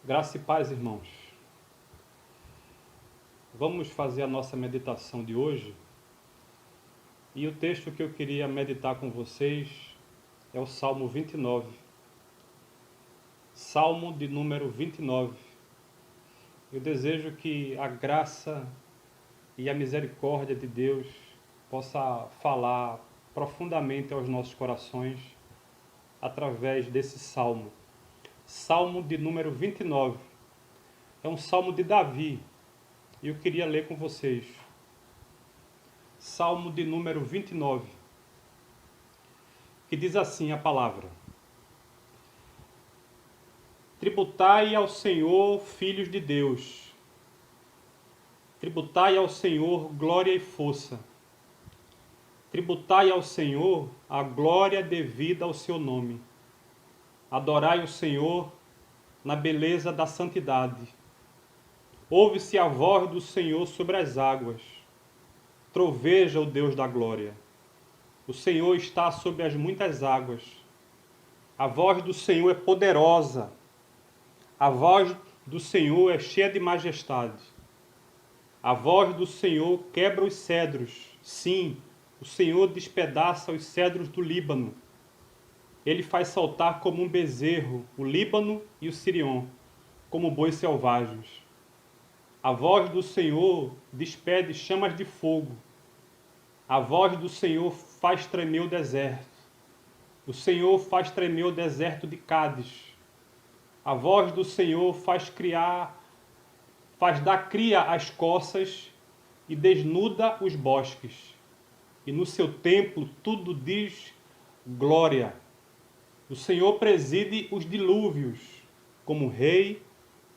Graça e paz, irmãos. Vamos fazer a nossa meditação de hoje. E o texto que eu queria meditar com vocês é o Salmo 29. Salmo de número 29. Eu desejo que a graça e a misericórdia de Deus possa falar profundamente aos nossos corações através desse salmo. Salmo de número 29. É um salmo de Davi. E eu queria ler com vocês. Salmo de número 29, que diz assim a palavra: Tributai ao Senhor, filhos de Deus. Tributai ao Senhor glória e força. Tributai ao Senhor a glória devida ao seu nome. Adorai o Senhor na beleza da santidade. Ouve-se a voz do Senhor sobre as águas. Troveja o Deus da glória. O Senhor está sobre as muitas águas. A voz do Senhor é poderosa. A voz do Senhor é cheia de majestade. A voz do Senhor quebra os cedros. Sim, o Senhor despedaça os cedros do Líbano. Ele faz saltar como um bezerro o Líbano e o Sirion, como bois selvagens. A voz do Senhor despede chamas de fogo. A voz do Senhor faz tremer o deserto. O Senhor faz tremer o deserto de Cádiz. A voz do Senhor faz dar cria às corças e desnuda os bosques. E no seu templo tudo diz glória. O Senhor preside os dilúvios. Como rei,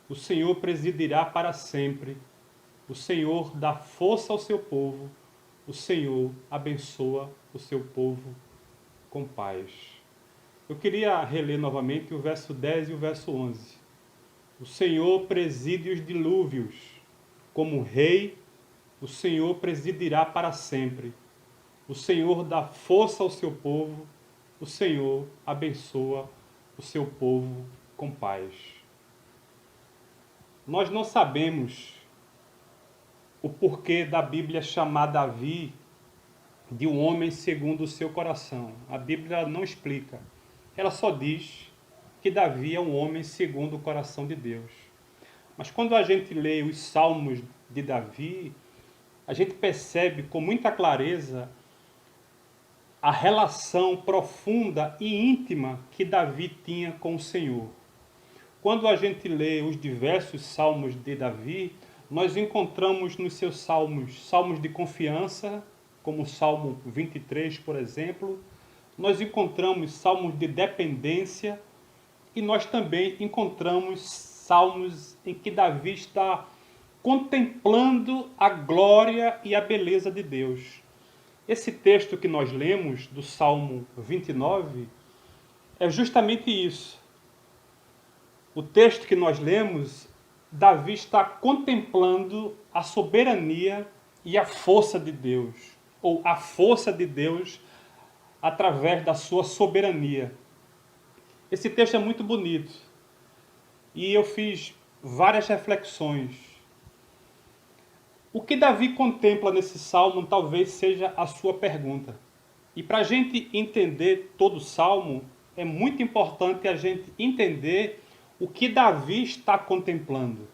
o Senhor presidirá para sempre. O Senhor dá força ao seu povo. O Senhor abençoa o seu povo com paz. Eu queria reler novamente o verso 10 e o verso 11. O Senhor preside os dilúvios. Como rei, o Senhor presidirá para sempre. O Senhor dá força ao seu povo. O Senhor abençoa o seu povo com paz. Nós não sabemos o porquê da Bíblia chamar Davi de um homem segundo o seu coração. A Bíblia não explica. Ela só diz que Davi é um homem segundo o coração de Deus. Mas quando a gente lê os salmos de Davi, a gente percebe com muita clareza a relação profunda e íntima que Davi tinha com o Senhor. Quando a gente lê os diversos salmos de Davi, nós encontramos nos seus salmos de confiança, como o Salmo 23, por exemplo. Nós encontramos salmos de dependência e nós também encontramos salmos em que Davi está contemplando a glória e a beleza de Deus. Esse texto que nós lemos do Salmo 29 é justamente isso. O texto que nós lemos, Davi está contemplando a soberania e a força de Deus, ou a força de Deus através da sua soberania. Esse texto é muito bonito e eu fiz várias reflexões. O que Davi contempla nesse salmo talvez seja a sua pergunta. E para a gente entender todo o salmo, é muito importante a gente entender o que Davi está contemplando.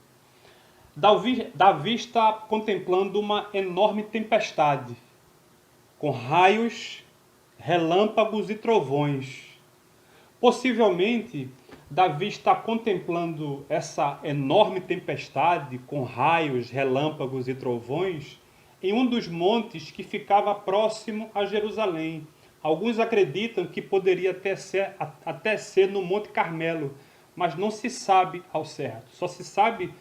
Davi está contemplando uma enorme tempestade, com raios, relâmpagos e trovões. Possivelmente, Davi está contemplando essa enorme tempestade, com raios, relâmpagos e trovões, em um dos montes que ficava próximo a Jerusalém. Alguns acreditam que poderia até ser no Monte Carmelo, mas não se sabe ao certo. Só se sabe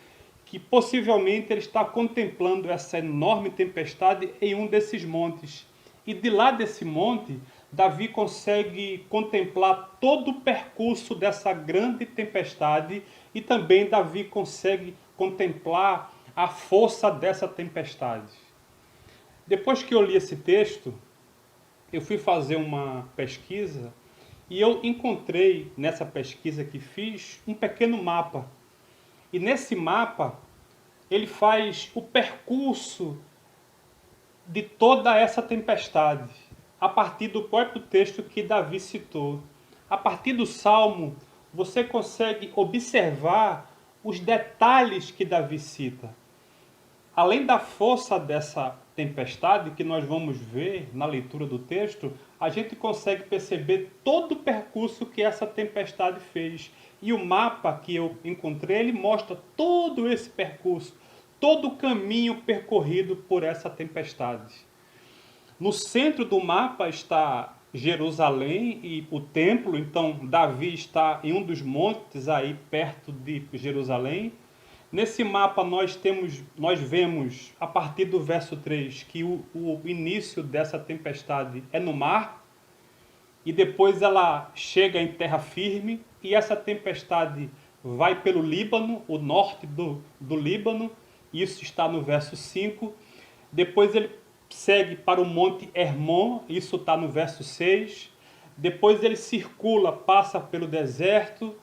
que possivelmente ele está contemplando essa enorme tempestade em um desses montes. E de lá desse monte, Davi consegue contemplar todo o percurso dessa grande tempestade e também Davi consegue contemplar a força dessa tempestade. Depois que eu li esse texto, eu fui fazer uma pesquisa e eu encontrei nessa pesquisa que fiz um pequeno mapa. E nesse mapa, ele faz o percurso de toda essa tempestade, a partir do próprio texto que Davi citou. A partir do Salmo, você consegue observar os detalhes que Davi cita. Além da força dessa tempestade, que nós vamos ver na leitura do texto, a gente consegue perceber todo o percurso que essa tempestade fez. E o mapa que eu encontrei, ele mostra todo esse percurso, todo o caminho percorrido por essa tempestade. No centro do mapa está Jerusalém e o templo, então Davi está em um dos montes aí perto de Jerusalém. Nesse mapa nós vemos, a partir do verso 3, que o início dessa tempestade é no mar, e depois ela chega em terra firme, e essa tempestade vai pelo Líbano, o norte do Líbano, isso está no verso 5. Depois ele segue para o Monte Hermon, isso está no verso 6. Depois ele circula, passa pelo deserto,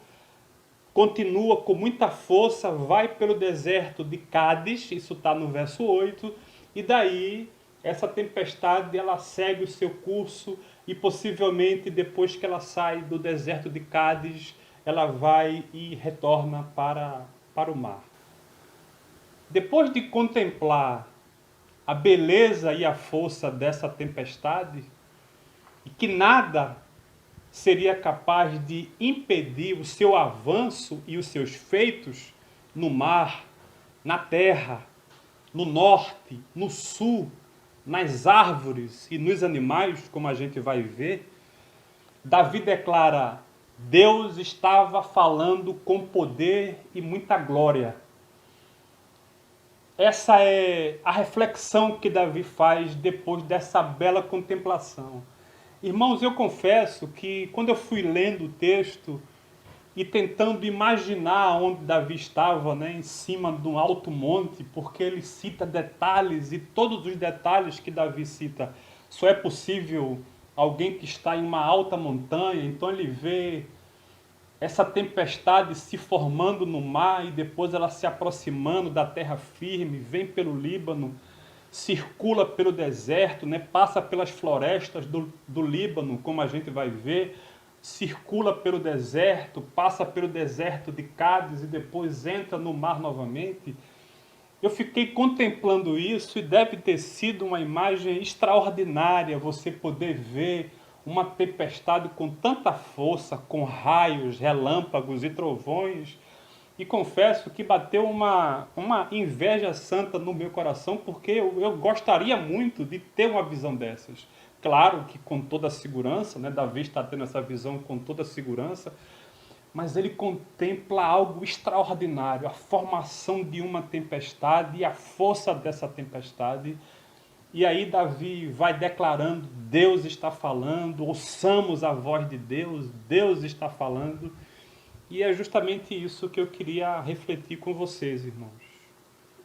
continua com muita força, vai pelo deserto de Cádiz, isso está no verso 8, e daí essa tempestade ela segue o seu curso e possivelmente depois que ela sai do deserto de Cádiz, ela vai e retorna para o mar. Depois de contemplar a beleza e a força dessa tempestade, e que nada seria capaz de impedir o seu avanço e os seus feitos no mar, na terra, no norte, no sul, nas árvores e nos animais, como a gente vai ver, Davi declara: Deus estava falando com poder e muita glória. Essa é a reflexão que Davi faz depois dessa bela contemplação. Irmãos, eu confesso que quando eu fui lendo o texto e tentando imaginar onde Davi estava, em cima de um alto monte, porque ele cita detalhes e todos os detalhes que Davi cita, só é possível alguém que está em uma alta montanha, então ele vê essa tempestade se formando no mar e depois ela se aproximando da terra firme, vem pelo Líbano, circula pelo deserto, passa pelas florestas do Líbano, como a gente vai ver, circula pelo deserto, passa pelo deserto de Cádiz e depois entra no mar novamente. Eu fiquei contemplando isso e deve ter sido uma imagem extraordinária você poder ver uma tempestade com tanta força, com raios, relâmpagos e trovões. E confesso que bateu uma inveja santa no meu coração, porque eu gostaria muito de ter uma visão dessas. Claro que com toda a segurança, Davi está tendo essa visão com toda a segurança, mas ele contempla algo extraordinário, a formação de uma tempestade e a força dessa tempestade. E aí Davi vai declarando: Deus está falando, ouçamos a voz de Deus, Deus está falando. E é justamente isso que eu queria refletir com vocês, irmãos.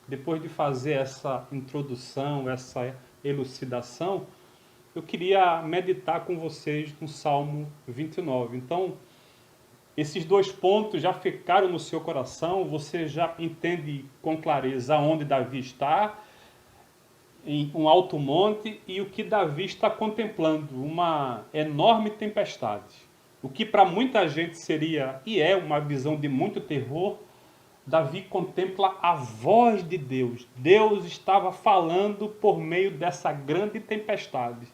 Depois de fazer essa introdução, essa elucidação, eu queria meditar com vocês no Salmo 29. Então, esses dois pontos já ficaram no seu coração, você já entende com clareza onde Davi está, em um alto monte, e o que Davi está contemplando, uma enorme tempestade. O que para muita gente seria e é uma visão de muito terror, Davi contempla a voz de Deus. Deus estava falando por meio dessa grande tempestade.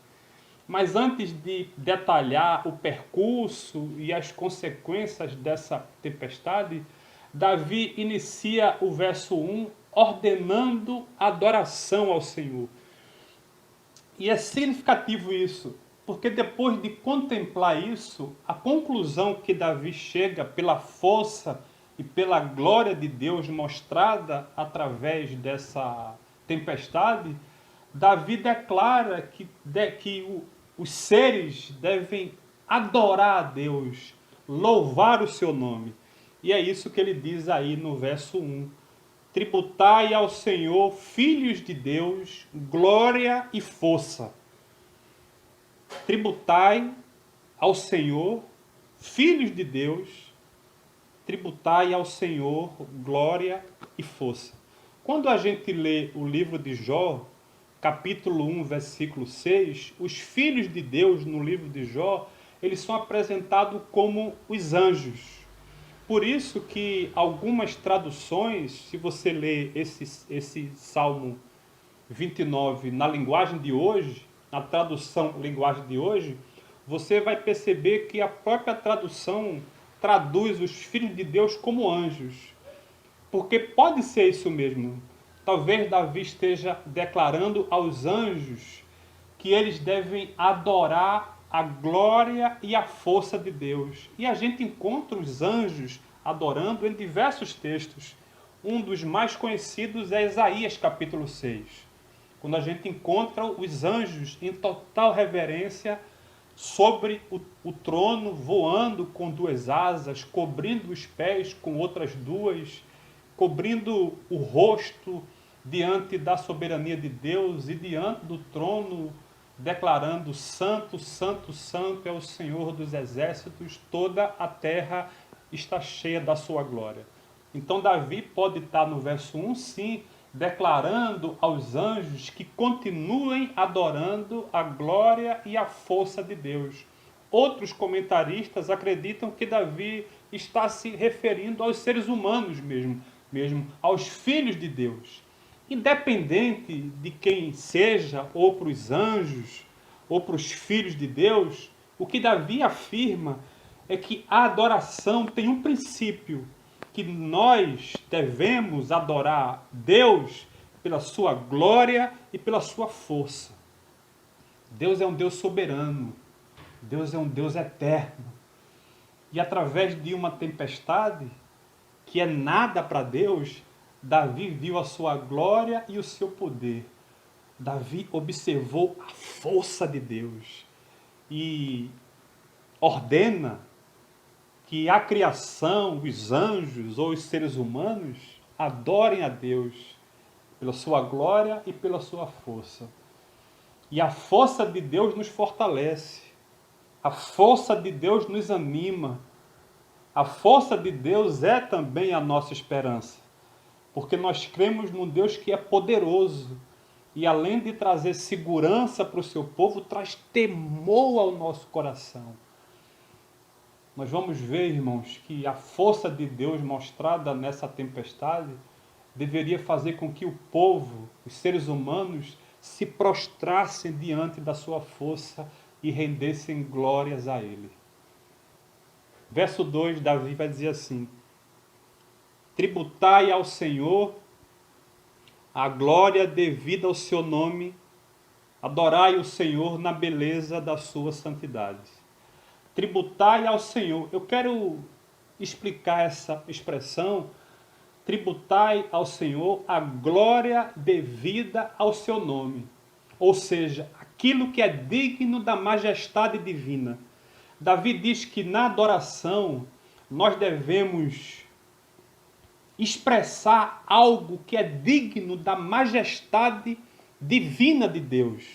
Mas antes de detalhar o percurso e as consequências dessa tempestade, Davi inicia o verso 1 ordenando adoração ao Senhor. E é significativo isso, porque depois de contemplar isso, a conclusão que Davi chega pela força e pela glória de Deus mostrada através dessa tempestade, Davi declara que os seres devem adorar a Deus, louvar o seu nome. E é isso que ele diz aí no verso 1. Tributai ao Senhor, filhos de Deus, glória e força. Tributai ao Senhor, filhos de Deus, tributai ao Senhor glória e força. Quando a gente lê o livro de Jó, capítulo 1, versículo 6, os filhos de Deus no livro de Jó, eles são apresentados como os anjos. Por isso que algumas traduções, se você ler esse Salmo 29 na linguagem de hoje, na tradução linguagem de hoje, você vai perceber que a própria tradução traduz os filhos de Deus como anjos. Porque pode ser isso mesmo. Talvez Davi esteja declarando aos anjos que eles devem adorar a glória e a força de Deus. E a gente encontra os anjos adorando em diversos textos. Um dos mais conhecidos é Isaías capítulo 6, quando a gente encontra os anjos em total reverência sobre o trono, voando com duas asas, cobrindo os pés com outras duas, cobrindo o rosto diante da soberania de Deus e diante do trono, declarando: Santo, Santo, Santo é o Senhor dos exércitos, toda a terra está cheia da sua glória. Então Davi pode estar no verso 1, sim, declarando aos anjos que continuem adorando a glória e a força de Deus. Outros comentaristas acreditam que Davi está se referindo aos seres humanos mesmo aos filhos de Deus. Independente de quem seja, ou para os anjos, ou para os filhos de Deus, o que Davi afirma é que a adoração tem um princípio, que nós devemos adorar Deus pela sua glória e pela sua força. Deus é um Deus soberano. Deus é um Deus eterno. E através de uma tempestade, que é nada para Deus, Davi viu a sua glória e o seu poder. Davi observou a força de Deus e ordena que a criação, os anjos ou os seres humanos adorem a Deus pela sua glória e pela sua força. E a força de Deus nos fortalece. A força de Deus nos anima. A força de Deus é também a nossa esperança. Porque nós cremos num Deus que é poderoso. E além de trazer segurança para o seu povo, traz temor ao nosso coração. Nós vamos ver, irmãos, que a força de Deus mostrada nessa tempestade deveria fazer com que o povo, os seres humanos, se prostrassem diante da sua força e rendessem glórias a Ele. Verso 2, Davi vai dizer assim: tributai ao Senhor a glória devida ao seu nome, adorai o Senhor na beleza da sua santidade. Tributai ao Senhor. Eu quero explicar essa expressão. Tributai ao Senhor a glória devida ao seu nome. Ou seja, aquilo que é digno da majestade divina. Davi diz que na adoração nós devemos expressar algo que é digno da majestade divina de Deus.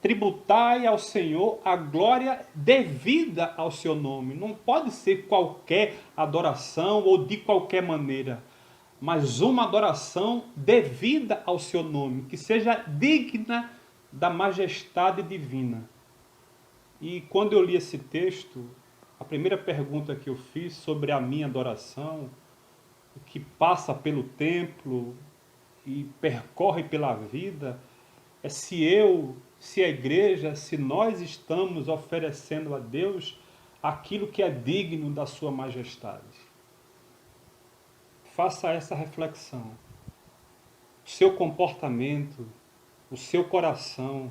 Tributai ao Senhor a glória devida ao seu nome. Não pode ser qualquer adoração ou de qualquer maneira, mas uma adoração devida ao seu nome, que seja digna da majestade divina. E quando eu li esse texto, a primeira pergunta que eu fiz sobre a minha adoração, que passa pelo templo e percorre pela vida, é se a igreja, se nós estamos oferecendo a Deus aquilo que é digno da sua majestade. Faça essa reflexão. O seu comportamento, o seu coração,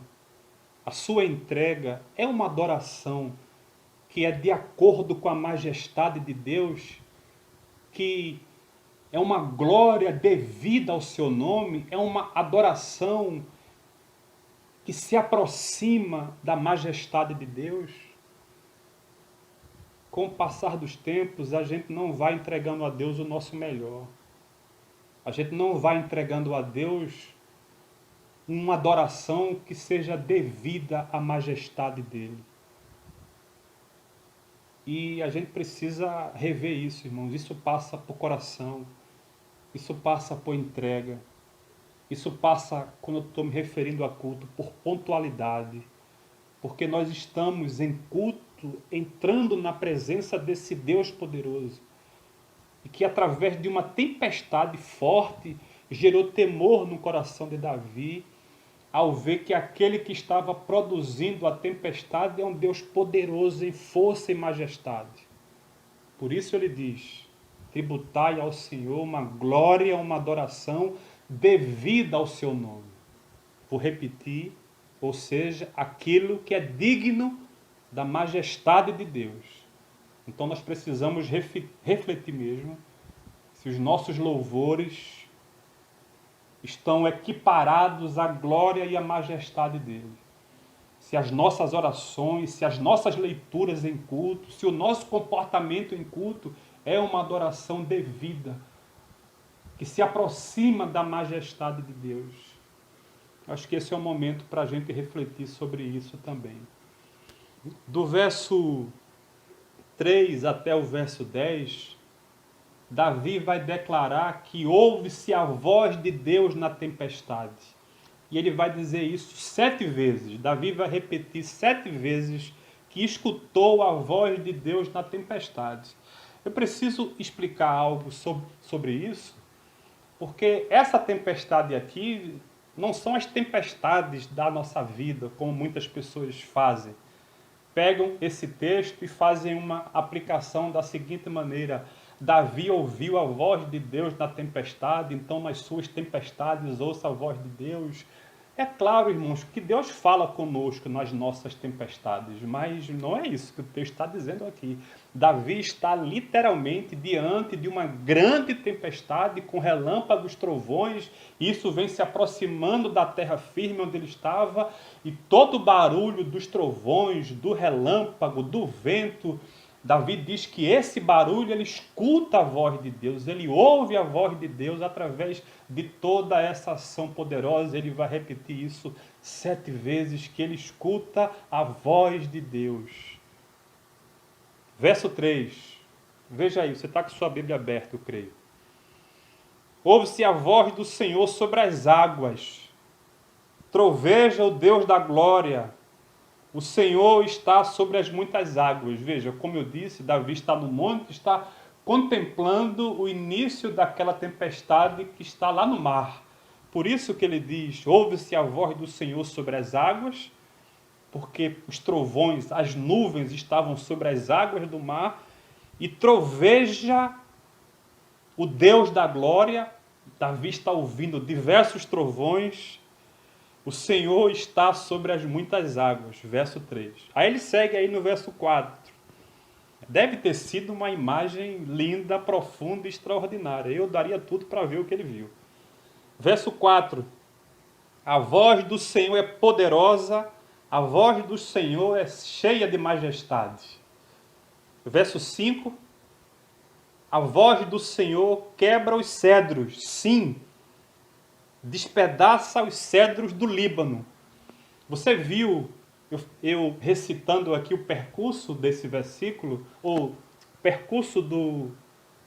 a sua entrega é uma adoração que é de acordo com a majestade de Deus, que é uma glória devida ao seu nome, é uma adoração que se aproxima da majestade de Deus. Com o passar dos tempos, a gente não vai entregando a Deus o nosso melhor. A gente não vai entregando a Deus uma adoração que seja devida à majestade dele. E a gente precisa rever isso, irmãos. Isso passa por coração, isso passa por entrega, isso passa, quando eu estou me referindo a culto, por pontualidade. Porque nós estamos em culto, entrando na presença desse Deus poderoso. E que através de uma tempestade forte gerou temor no coração de Davi, ao ver que aquele que estava produzindo a tempestade é um Deus poderoso em força e majestade. Por isso ele diz: tributai ao Senhor uma glória, uma adoração devida ao seu nome. Vou repetir, ou seja, aquilo que é digno da majestade de Deus. Então nós precisamos refletir mesmo se os nossos louvores estão equiparados à glória e à majestade dele. Se as nossas orações, se as nossas leituras em culto, se o nosso comportamento em culto é uma adoração devida, que se aproxima da majestade de Deus. Acho que esse é o momento para a gente refletir sobre isso também. Do verso 3 até o verso 10, Davi vai declarar que ouve-se a voz de Deus na tempestade. E ele vai dizer isso 7 vezes. Davi vai repetir 7 vezes que escutou a voz de Deus na tempestade. Eu preciso explicar algo sobre isso, porque essa tempestade aqui não são as tempestades da nossa vida, como muitas pessoas fazem. Pegam esse texto e fazem uma aplicação da seguinte maneira: Davi ouviu a voz de Deus na tempestade, então nas suas tempestades ouça a voz de Deus. É claro, irmãos, que Deus fala conosco nas nossas tempestades, mas não é isso que o texto está dizendo aqui. Davi está literalmente diante de uma grande tempestade com relâmpagos, trovões, e isso vem se aproximando da terra firme onde ele estava, e todo o barulho dos trovões, do relâmpago, do vento, Davi diz que esse barulho, ele escuta a voz de Deus, ele ouve a voz de Deus através de toda essa ação poderosa. Ele vai repetir isso 7 vezes, que ele escuta a voz de Deus. Verso 3, veja aí, você está com sua Bíblia aberta, eu creio. Ouve-se a voz do Senhor sobre as águas, troveja o Deus da glória. O Senhor está sobre as muitas águas. Veja, como eu disse, Davi está no monte, está contemplando o início daquela tempestade que está lá no mar. Por isso que ele diz: ouve-se a voz do Senhor sobre as águas, porque os trovões, as nuvens estavam sobre as águas do mar, e troveja o Deus da glória. Davi está ouvindo diversos trovões. O Senhor está sobre as muitas águas, verso 3. Aí ele segue aí no verso 4. Deve ter sido uma imagem linda, profunda e extraordinária. Eu daria tudo para ver o que ele viu. Verso 4. A voz do Senhor é poderosa, a voz do Senhor é cheia de majestade. Verso 5. A voz do Senhor quebra os cedros, sim, despedaça os cedros do Líbano. Você viu eu recitando aqui o percurso desse versículo, ou percurso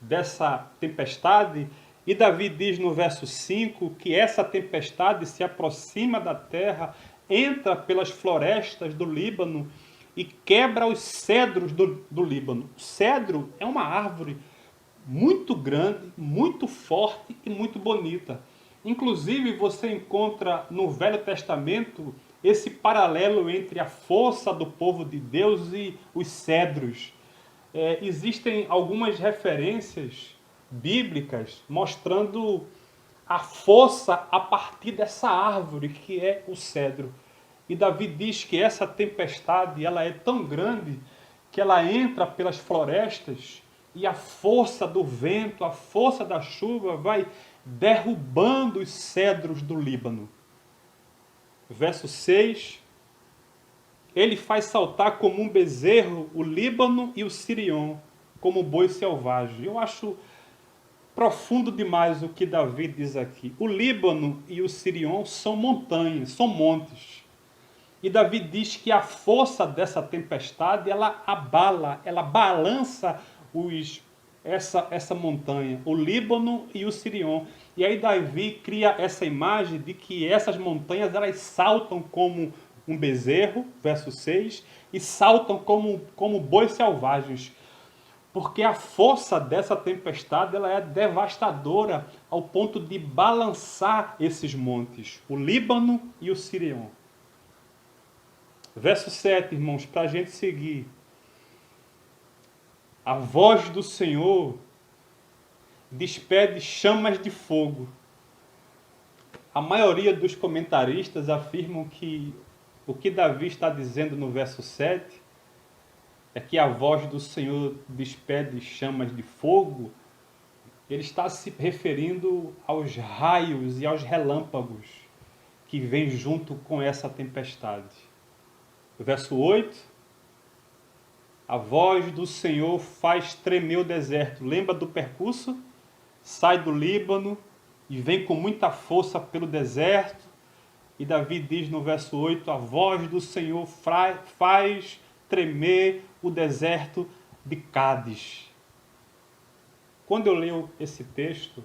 dessa tempestade, e Davi diz no verso 5 que essa tempestade se aproxima da terra, entra pelas florestas do Líbano e quebra os cedros do Líbano. O cedro é uma árvore muito grande, muito forte e muito bonita. Inclusive, você encontra no Velho Testamento esse paralelo entre a força do povo de Deus e os cedros. Existem algumas referências bíblicas mostrando a força a partir dessa árvore que é o cedro. E Davi diz que essa tempestade ela é tão grande que ela entra pelas florestas e a força do vento, a força da chuva vai derrubando os cedros do Líbano. Verso 6, ele faz saltar como um bezerro o Líbano e o Sirion, como boi selvagem. Eu acho profundo demais o que Davi diz aqui. O Líbano e o Sirion são montanhas, são montes. E Davi diz que a força dessa tempestade, ela abala, ela balança essa montanha, o Líbano e o Sirion. E aí Davi cria essa imagem de que essas montanhas, elas saltam como um bezerro, verso 6, e saltam como bois selvagens. Porque a força dessa tempestade, ela é devastadora ao ponto de balançar esses montes, o Líbano e o Sirion. Verso 7, irmãos, para a gente seguir. A voz do Senhor despede chamas de fogo. A maioria dos comentaristas afirmam que o que Davi está dizendo no verso 7 é que a voz do Senhor despede chamas de fogo. Ele está se referindo aos raios e aos relâmpagos que vêm junto com essa tempestade. Verso 8, a voz do Senhor faz tremer o deserto. Lembra do percurso? Sai do Líbano e vem com muita força pelo deserto. E Davi diz no verso 8, a voz do Senhor faz tremer o deserto de Cádiz. Quando eu leio esse texto,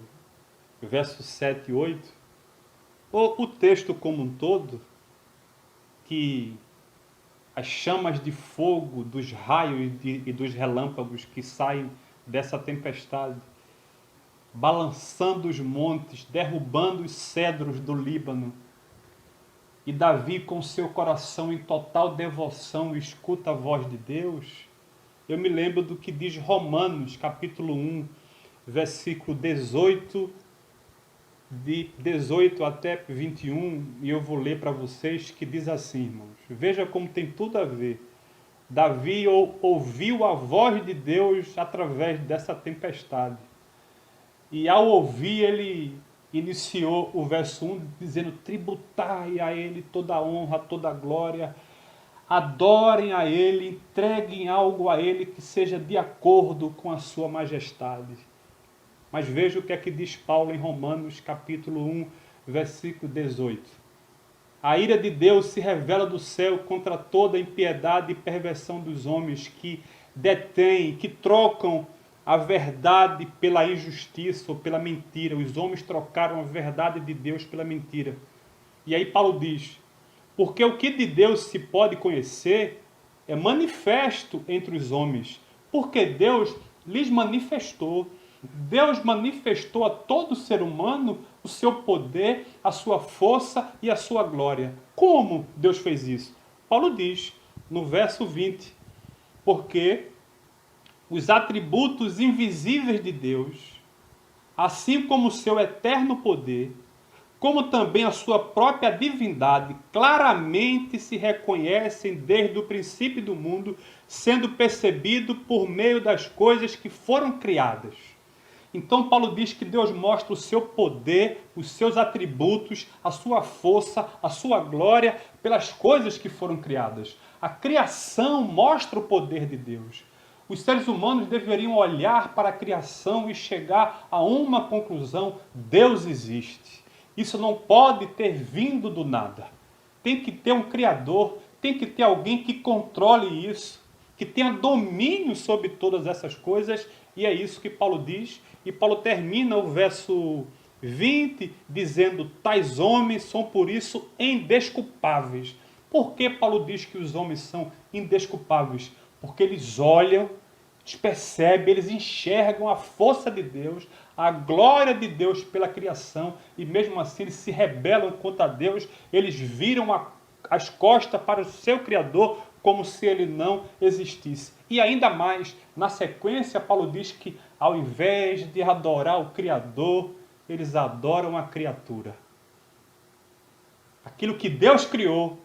versos 7 e 8, o texto como um todo, que as chamas de fogo, dos raios e dos relâmpagos que saem dessa tempestade, balançando os montes, derrubando os cedros do Líbano. E Davi, com seu coração em total devoção, escuta a voz de Deus. Eu me lembro do que diz Romanos, capítulo 1, versículo 18, de 18 até 21, e eu vou ler para vocês, que diz assim, irmãos. Veja como tem tudo a ver. Davi ouviu a voz de Deus através dessa tempestade. E ao ouvir, ele iniciou o verso 1 dizendo: tributai a ele toda a honra, toda a glória, adorem a ele, entreguem algo a ele que seja de acordo com a sua majestade. Mas veja o que é que diz Paulo em Romanos, capítulo 1, versículo 18. A ira de Deus se revela do céu contra toda a impiedade e perversão dos homens que detêm, que trocam a verdade pela injustiça ou pela mentira. Os homens trocaram a verdade de Deus pela mentira. E aí Paulo diz: porque o que de Deus se pode conhecer é manifesto entre os homens, porque Deus lhes manifestou. Deus manifestou a todo ser humano o seu poder, a sua força e a sua glória. Como Deus fez isso? Paulo diz no verso 20, porque os atributos invisíveis de Deus, assim como o seu eterno poder, como também a sua própria divindade, claramente se reconhecem desde o princípio do mundo, sendo percebido por meio das coisas que foram criadas. Então Paulo diz que Deus mostra o seu poder, os seus atributos, a sua força, a sua glória pelas coisas que foram criadas. A criação mostra o poder de Deus. Os seres humanos deveriam olhar para a criação e chegar a uma conclusão: Deus existe. Isso não pode ter vindo do nada. Tem que ter um Criador, tem que ter alguém que controle isso, que tenha domínio sobre todas essas coisas, e é isso que Paulo diz. E Paulo termina o verso 20 dizendo: tais homens são por isso indesculpáveis. Por que Paulo diz que os homens são indesculpáveis? Porque eles olham, eles percebem, eles enxergam a força de Deus, a glória de Deus pela criação, e mesmo assim eles se rebelam contra Deus, eles viram as costas para o seu Criador como se ele não existisse. E ainda mais, na sequência, Paulo diz que ao invés de adorar o Criador, eles adoram a criatura. Aquilo que Deus criou,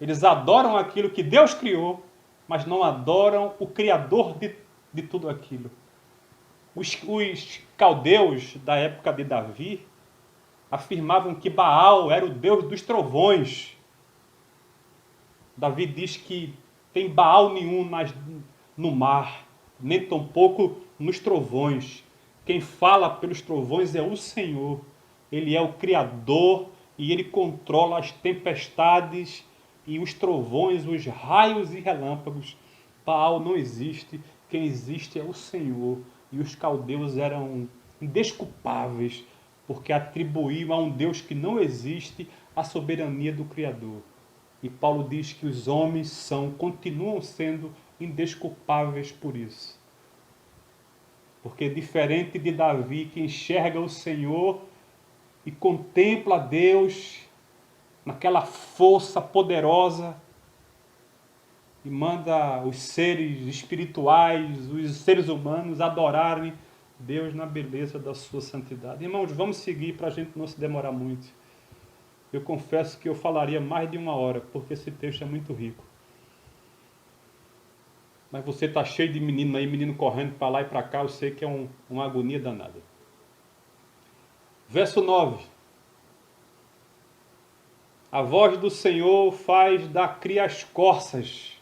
eles adoram aquilo que Deus criou, mas não adoram o Criador de tudo aquilo. Os caldeus da época de Davi afirmavam que Baal era o deus dos trovões. Davi diz que tem Baal nenhum no mar, nem tampouco nos trovões. Quem fala pelos trovões é o Senhor. Ele é o Criador e ele controla as tempestades e os trovões, os raios e relâmpagos. Baal não existe, quem existe é o Senhor. E os caldeus eram indesculpáveis, porque atribuíam a um Deus que não existe a soberania do Criador. E Paulo diz que os homens continuam sendo indesculpáveis por isso. Porque diferente de Davi, que enxerga o Senhor e contempla Deus naquela força poderosa e manda os seres espirituais, os seres humanos adorarem Deus na beleza da sua santidade. Irmãos, vamos seguir para a gente não se demorar muito. Eu confesso que eu falaria mais de 1 hora, porque esse texto é muito rico. Mas você está cheio de menino aí, menino correndo para lá e para cá, eu sei que é uma agonia danada. Verso 9. A voz do Senhor faz da cria as corças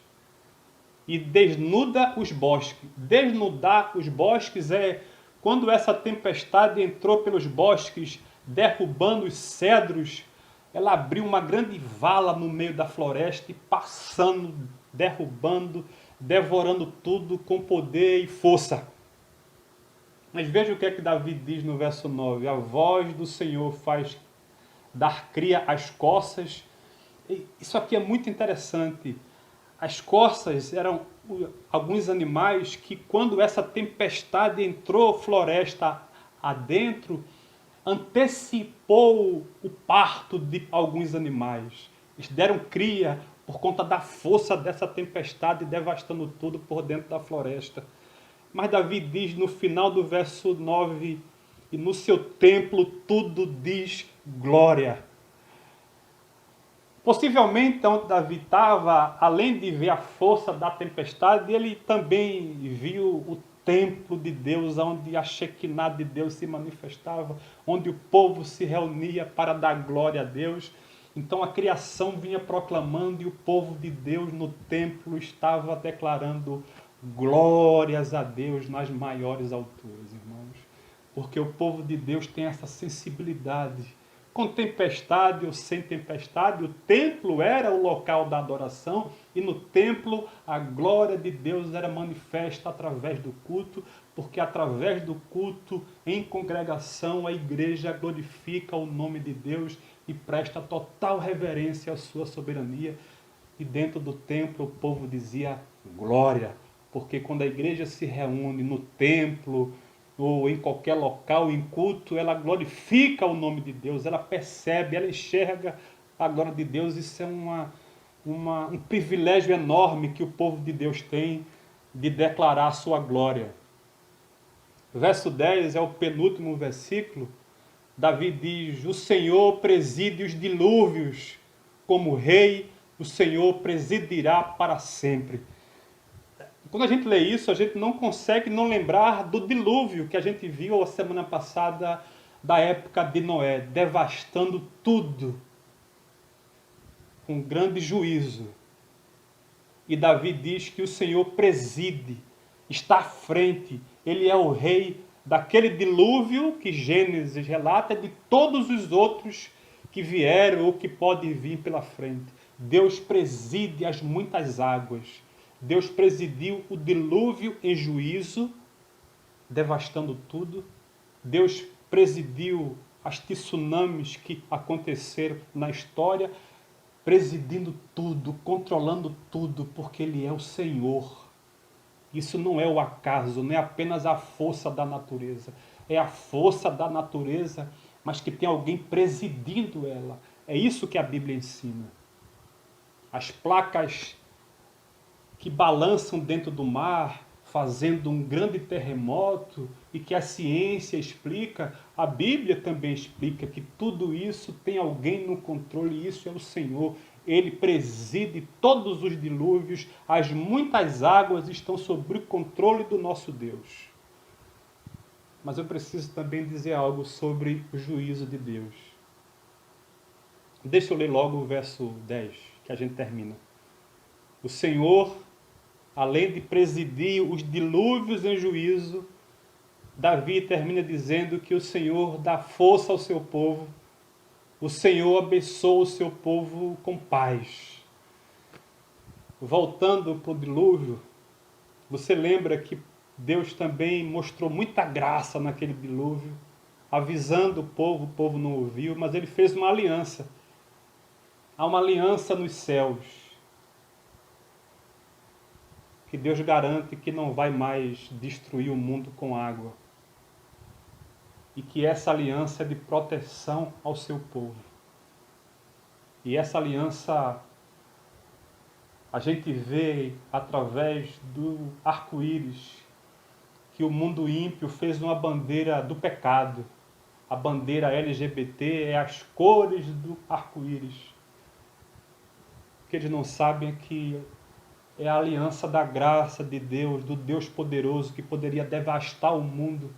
e desnuda os bosques. Desnudar os bosques é quando essa tempestade entrou pelos bosques, derrubando os cedros, ela abriu uma grande vala no meio da floresta e passando, derrubando, devorando tudo com poder e força. Mas veja o que é que Davi diz no verso 9. A voz do Senhor faz dar cria às corças. Isso aqui é muito interessante. As corças eram alguns animais que, quando essa tempestade entrou floresta adentro, antecipou o parto de alguns animais. Eles deram cria por conta da força dessa tempestade devastando tudo por dentro da floresta. Mas Davi diz no final do verso 9, e no seu templo tudo diz glória. Possivelmente, onde Davi estava, além de ver a força da tempestade, ele também viu o templo de Deus, onde a Shekinah de Deus se manifestava, onde o povo se reunia para dar glória a Deus. Então a criação vinha proclamando e o povo de Deus no templo estava declarando glórias a Deus nas maiores alturas, irmãos. Porque o povo de Deus tem essa sensibilidade. Com tempestade ou sem tempestade, o templo era o local da adoração e no templo a glória de Deus era manifesta através do culto, porque através do culto em congregação a igreja glorifica o nome de Deus e presta total reverência à sua soberania. E dentro do templo o povo dizia glória, porque quando a igreja se reúne no templo ou em qualquer local, em culto, ela glorifica o nome de Deus, ela percebe, ela enxerga a glória de Deus. Isso é um privilégio enorme que o povo de Deus tem de declarar a sua glória. Verso 10 é o penúltimo versículo. Davi diz: o Senhor preside os dilúvios como rei, o Senhor presidirá para sempre. Quando a gente lê isso, a gente não consegue não lembrar do dilúvio que a gente viu a semana passada, da época de Noé, devastando tudo, com grande juízo. E Davi diz que o Senhor preside, está à frente, ele é o rei daquele dilúvio que Gênesis relata, de todos os outros que vieram ou que podem vir pela frente. Deus preside as muitas águas. Deus presidiu o dilúvio em juízo, devastando tudo. Deus presidiu as tsunamis que aconteceram na história, presidindo tudo, controlando tudo, porque Ele é o Senhor. Isso não é o acaso, não é apenas a força da natureza. É a força da natureza, mas que tem alguém presidindo ela. É isso que a Bíblia ensina. As placas que balançam dentro do mar, fazendo um grande terremoto, e que a ciência explica, a Bíblia também explica que tudo isso tem alguém no controle, e isso é o Senhor. Ele preside todos os dilúvios, as muitas águas estão sob o controle do nosso Deus. Mas eu preciso também dizer algo sobre o juízo de Deus. Deixa eu ler logo o verso 10, que a gente termina. O Senhor, além de presidir os dilúvios em juízo, Davi termina dizendo que o Senhor dá força ao seu povo, o Senhor abençoa o seu povo com paz. voltando para o dilúvio, você lembra que Deus também mostrou muita graça naquele dilúvio, avisando o povo não ouviu, mas ele fez uma aliança. Há uma aliança nos céus, que Deus garante que não vai mais destruir o mundo com água. E que essa aliança é de proteção ao seu povo. E essa aliança a gente vê através do arco-íris, que o mundo ímpio fez uma bandeira do pecado. A bandeira LGBT é as cores do arco-íris. O que eles não sabem é que é a aliança da graça de Deus, do Deus poderoso, que poderia devastar o mundo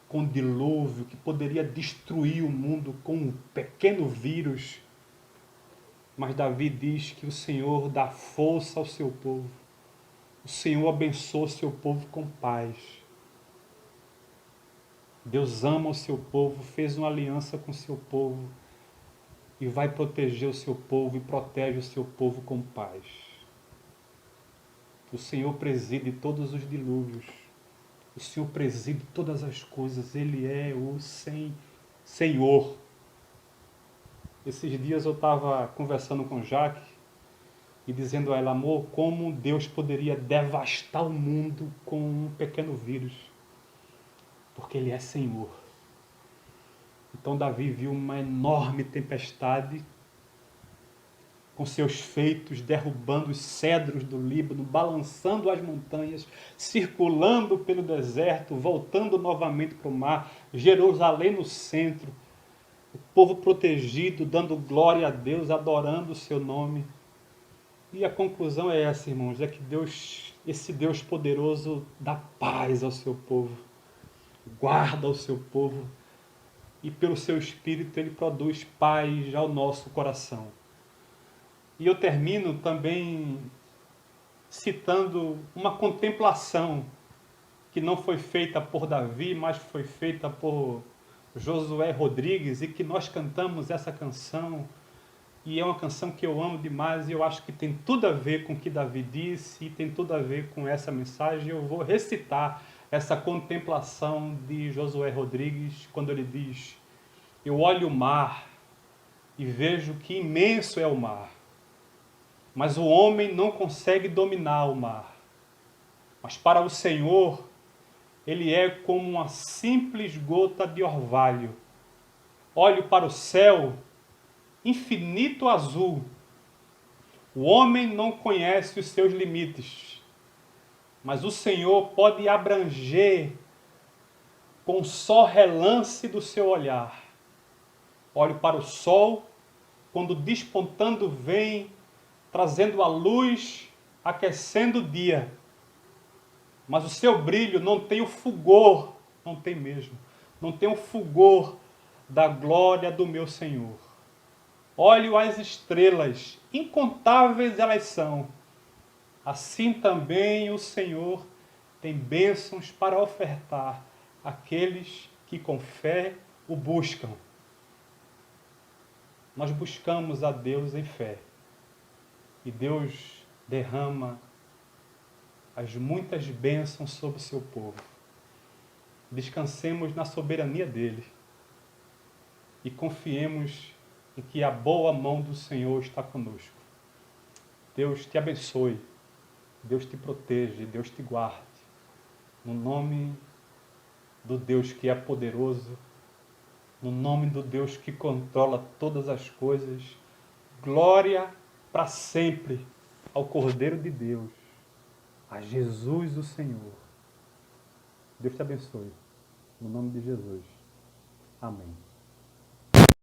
com dilúvio, que poderia destruir o mundo com um pequeno vírus. Mas Davi diz que o Senhor dá força ao seu povo. O Senhor abençoa o seu povo com paz. Deus ama o seu povo, fez uma aliança com o seu povo e vai proteger o seu povo e protege o seu povo com paz. O Senhor preside todos os dilúvios. O Senhor preside todas as coisas. Ele é o Senhor. Esses dias eu estava conversando com Jaque e dizendo a ela, amor, como Deus poderia devastar o mundo com um pequeno vírus. Porque Ele é Senhor. Então Davi viu uma enorme tempestade com seus feitos derrubando os cedros do Líbano, balançando as montanhas, circulando pelo deserto, voltando novamente para o mar, Jerusalém no centro, o povo protegido, dando glória a Deus, adorando o seu nome. E a conclusão é essa, irmãos, é que Deus, esse Deus poderoso dá paz ao seu povo, guarda o seu povo, e pelo seu Espírito Ele produz paz ao nosso coração. E eu termino também citando uma contemplação que não foi feita por Davi, mas foi feita por Josué Rodrigues, e que nós cantamos essa canção, e é uma canção que eu amo demais, e eu acho que tem tudo a ver com o que Davi disse, e tem tudo a ver com essa mensagem. Eu vou recitar essa contemplação de Josué Rodrigues, quando ele diz, eu olho o mar e vejo que imenso é o mar, mas o homem não consegue dominar o mar. Mas para o Senhor, ele é como uma simples gota de orvalho. Olho para o céu, infinito azul. O homem não conhece os seus limites, mas o Senhor pode abranger com só relance do seu olhar. Olho para o sol, quando despontando vem, trazendo a luz, aquecendo o dia. Mas o seu brilho não tem o fulgor, não tem mesmo, não tem o fulgor da glória do meu Senhor. Olho as estrelas, incontáveis elas são. Assim também o Senhor tem bênçãos para ofertar àqueles que com fé o buscam. Nós buscamos a Deus em fé. E Deus derrama as muitas bênçãos sobre o seu povo. Descansemos na soberania dele e confiemos em que a boa mão do Senhor está conosco. Deus te abençoe, Deus te proteja, Deus te guarde. No nome do Deus que é poderoso, no nome do Deus que controla todas as coisas, glória para sempre ao Cordeiro de Deus, a Jesus o Senhor. Deus te abençoe. No nome de Jesus. Amém.